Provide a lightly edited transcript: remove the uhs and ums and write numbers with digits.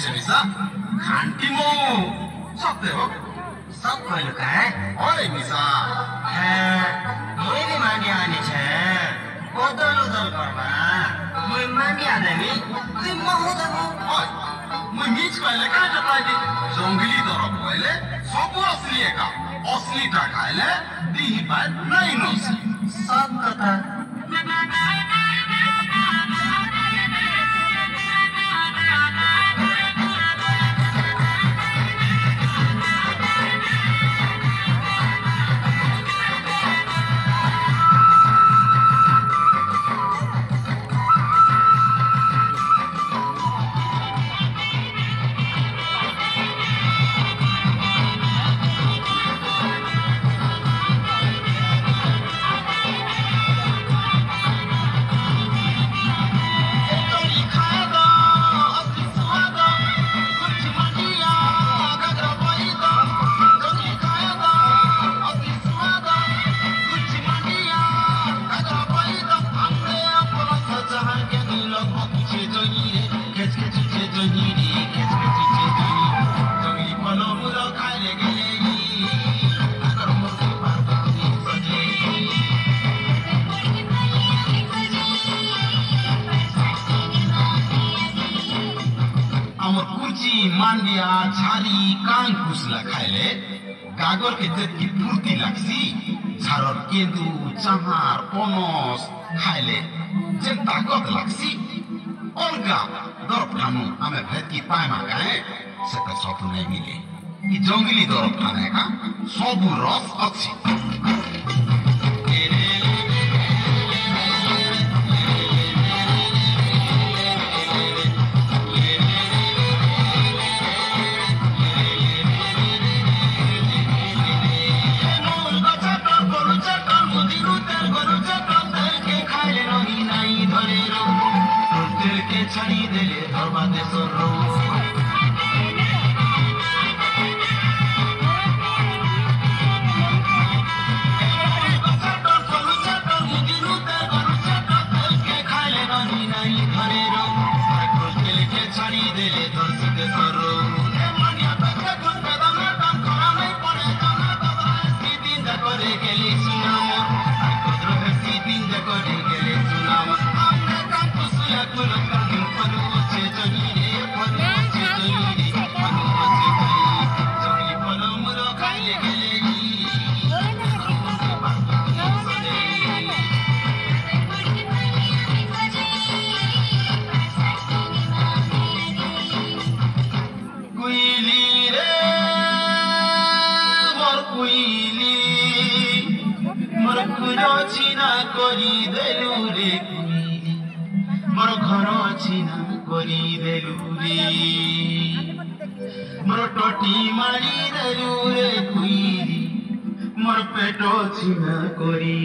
मिसा खान्टी मो सत्य हो सब कहलु काय ओए मिसा मैले मागे आने छ बदल उदल करबा मैं मागे आदेमी तुम महोदय ओए मैं मिच कहले का जताइली जंगली दरब कहले सब असली का असली टा खाइले दिही पाए नहीं नसी सब कथा मांडिया झारी कान कुसला खाइले गागर के जति फुर्ती लाग्सी झारर केंदु चहार पनस खाइले जे ताकत लाग्सी अलगा दरब ठानु आमे भेटी पाएमा काए सेता सतु नै मिले ई जंगली दरब ठाने का सबु रस अछि छड़ी देले धरबा दे सोरो छड़ी देले धरसी दे सोरो छिना करी देलु रे मोर घर छिना करी देलु रे मोर टटी मारी देलु रे कुइली मोर पेट छिना करी